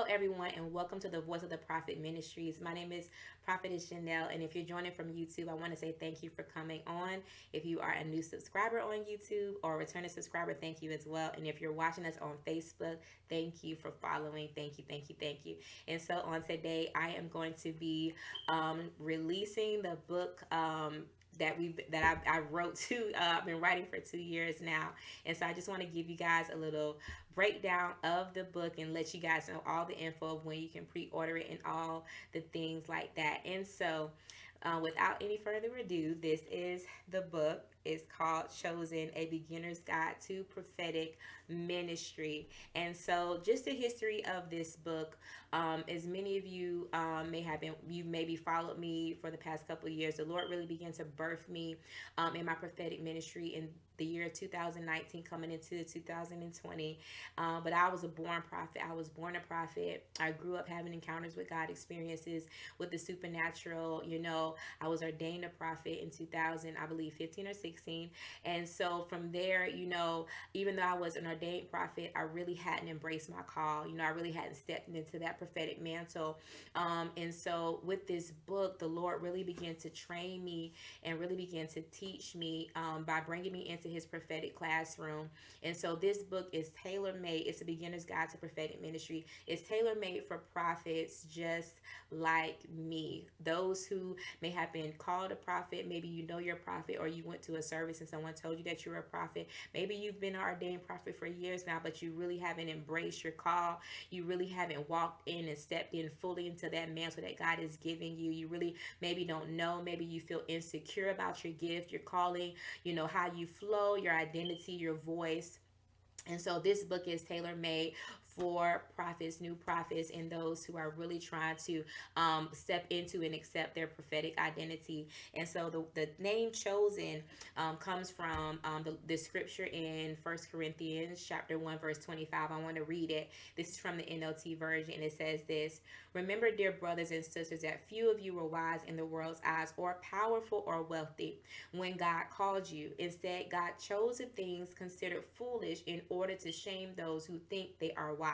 everyone, and welcome to the Voice of the Prophet Ministries. My name is Prophetess Janelle, and if you're joining from YouTube, I want to say thank you for coming on. If you are a new subscriber on YouTube or a returning subscriber, thank you as well. And if you're watching us on Facebook, thank you for following. Thank you, thank you, thank you. And so on today, I am going to be releasing the book. I wrote I've been writing for 2 years now, and so I just want to give you guys a little breakdown of the book and let you guys know all the info of when you can pre-order it and all the things like that. And so, without any further ado, this is the book. It's called Chosen: A Beginner's Guide to Prophetic Ministry. And so, just the history of this book, as many of you may have been, you maybe followed me for the past couple of years. The Lord really began to birth me in my prophetic ministry in the year 2019 coming into 2020. But I was a born prophet. I was born a prophet. I grew up having encounters with God, experiences with the supernatural. I was ordained a prophet in 2000, I believe 15 or 16. And so from there, even though I was an ordained prophet, I really hadn't embraced my call. I really hadn't stepped into that prophetic mantle. And so with this book, the Lord really began to train me and really began to teach me by bringing me into his prophetic classroom. And so this book is tailor made. It's a beginner's guide to prophetic ministry. It's tailor made for prophets just like me. Those who may have been called a prophet, maybe you know you're a prophet, or you went to a service and someone told you that you're a prophet. Maybe you've been an ordained prophet for years now, but you really haven't embraced your call. You really haven't walked in and stepped in fully into that mantle that God is giving you. You really maybe don't know. Maybe you feel insecure about your gift, your calling, how you flow, your identity, your voice. And so this book is tailor made for prophets, new prophets, and those who are really trying to step into and accept their prophetic identity. And so the name chosen comes from the scripture in First Corinthians chapter 1, verse 25. I want to read it. This is from the NLT version. And it says this: "Remember, dear brothers and sisters, that few of you were wise in the world's eyes, or powerful, or wealthy when God called you. Instead, God chose the things considered foolish in order to shame those who think they are wise.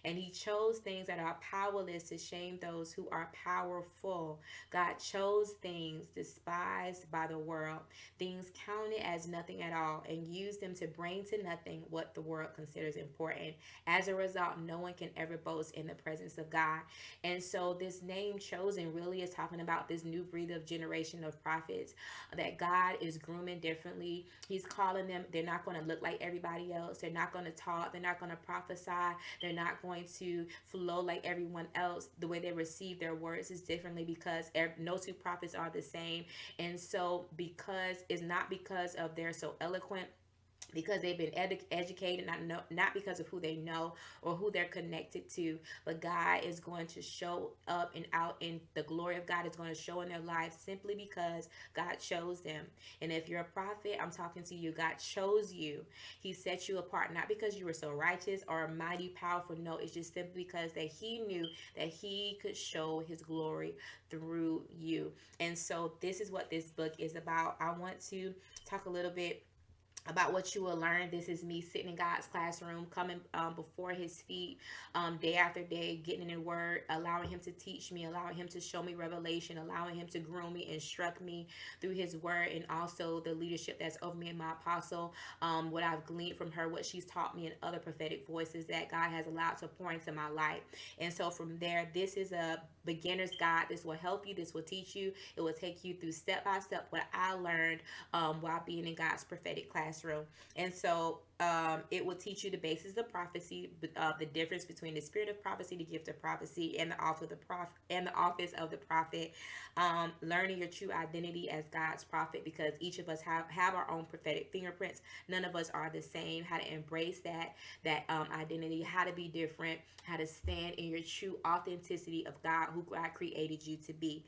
And he chose things that are powerless to shame those who are powerful. God chose things despised by the world, things counted as nothing at all, and used them to bring to nothing what the world considers important. As a result, no one can ever boast in the presence of God." And so this name chosen really is talking about this new breed of generation of prophets that God is grooming differently. He's calling them. They're not going to look like everybody else. They're not going to talk. They're not going to prophesy. They're not going to flow like everyone else. The way they receive their words is differently because no two prophets are the same. And so because it's not because of they're so eloquent, because they've been educated, not because of who they know or who they're connected to, but God is going to show up and out, and the glory of God is going to show in their lives simply because God chose them. And if you're a prophet, I'm talking to you. God chose you. He set you apart, not because you were so righteous or mighty powerful. No, it's just simply because that he knew that he could show his glory through you. And so this is what this book is about. I want to talk a little bit about what you will learn. This is me sitting in God's classroom, coming before his feet day after day, getting in word, allowing him to teach me, allowing him to show me revelation, allowing him to groom me, instruct me through his word, and also the leadership that's over me and my apostle, what I've gleaned from her, what she's taught me, and other prophetic voices that God has allowed to pour into my life. And so from there, this is a beginner's guide. This will help you. This will teach you. It will take you through step by step what I learned while being in God's prophetic classroom. And so it will teach you the basis of prophecy, the difference between the spirit of prophecy, the gift of prophecy, and the office of the prophet. Learning your true identity as God's prophet, because each of us have our own prophetic fingerprints. None of us are the same. How to embrace that identity, how to be different, how to stand in your true authenticity of God, who God created you to be.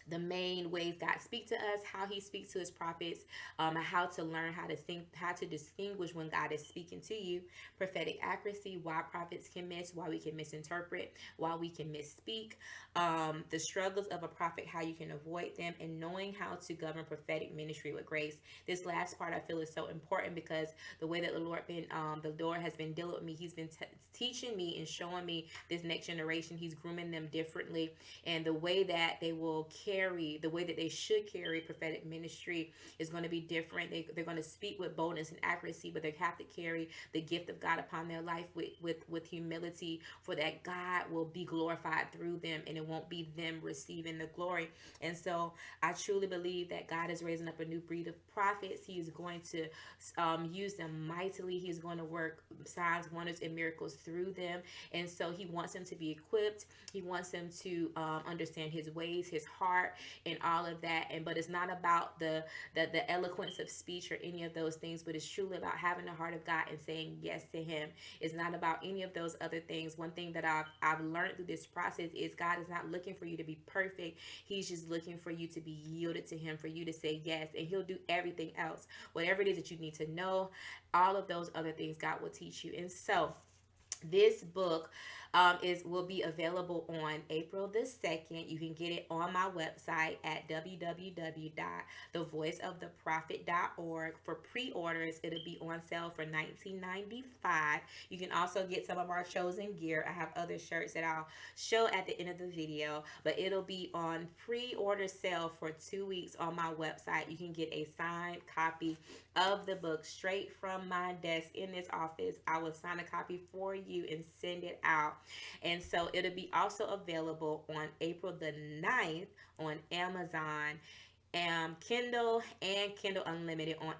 the main ways God speaks to us, how He speaks to His prophets, and how to learn how to distinguish when God is speaking to you. Prophetic accuracy, why prophets can miss, why we can misinterpret, why we can misspeak, the struggles of a prophet, how you can avoid them, and knowing how to govern prophetic ministry with grace. This last part I feel is so important because the way that the Lord has been dealing with me. He's been teaching me and showing me this next generation. He's grooming them differently, and the way that they will carry, the way that they should carry prophetic ministry is going to be different. They're going to speak with boldness and accuracy, but they have to carry the gift of God upon their life with humility, for that God will be glorified through them, and it won't be them receiving the glory. And so I truly believe that God is raising up a new breed of prophets. He is going to use them mightily. He's going to work signs, wonders, and miracles through them. And so He wants them to be equipped. He wants them to understand His ways, His heart, and all of that. But it's not about the eloquence of speech or any of those things, but it's truly about having the heart of God and saying yes to Him. It's not about any of those other things. One thing that I've learned through this process is God is not looking for you to be perfect. He's just looking for you to be yielded to Him, for you to say yes, and He'll do everything else. Whatever it is that you need to know, all of those other things God will teach you. And so this book will be available on April the 2nd. You can get it on my website at www.thevoiceoftheprophet.org. For pre-orders, it'll be on sale for $19.95. You can also get some of our chosen gear. I have other shirts that I'll show at the end of the video, but it'll be on pre-order sale for 2 weeks on my website. You can get a signed copy of the book straight from my desk in this office. I will sign a copy for you and send it out. And so it'll be also available on April the 9th on Amazon, Kindle and Kindle Unlimited on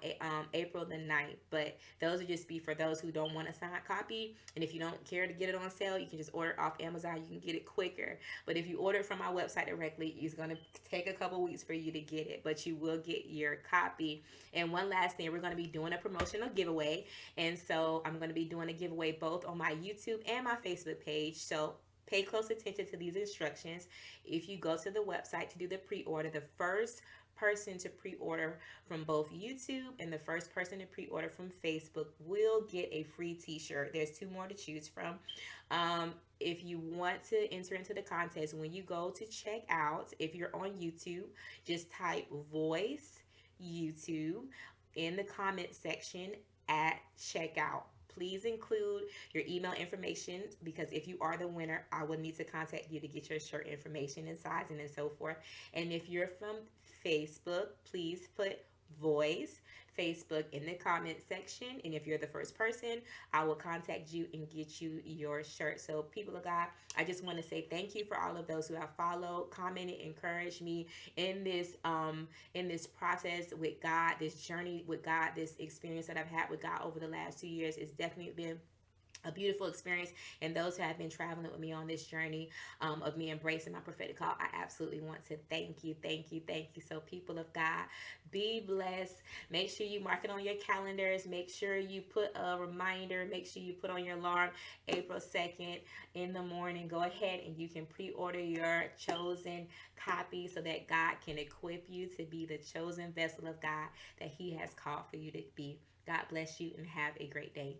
April the 9th. But those will just be for those who don't want a signed copy. And if you don't care to get it on sale, you can just order it off Amazon. You can get it quicker. But if you order it from my website directly, it's going to take a couple weeks for you to get it. But you will get your copy. And one last thing, we're going to be doing a promotional giveaway. And so I'm going to be doing a giveaway both on my YouTube and my Facebook page. So pay close attention to these instructions. If you go to the website to do the pre-order, the first person to pre-order from both YouTube and the first person to pre-order from Facebook will get a free t-shirt. There's 2 more to choose from. If you want to enter into the contest, when you go to check out, if you're on YouTube, just type voice YouTube in the comment section at checkout. Please include your email information, because if you are the winner, I will need to contact you to get your shirt information and sizing and so forth. And if you're from Facebook, please put voice Facebook in the comment section. And if you're the first person, I will contact you and get you your shirt. So people of God, I just want to say thank you for all of those who have followed, commented, encouraged me in this process with God, this journey with God, this experience that I've had with God over the last 2 years. It's definitely been a beautiful experience. And those who have been traveling with me on this journey of me embracing my prophetic call, I absolutely want to thank you. So people of God, be blessed. Make sure you mark it on your calendars. Make sure you put a reminder. Make sure you put on your alarm April 2nd in the morning. Go ahead and you can pre-order your chosen copy so that God can equip you to be the chosen vessel of God that He has called for you to be. God bless you and have a great day.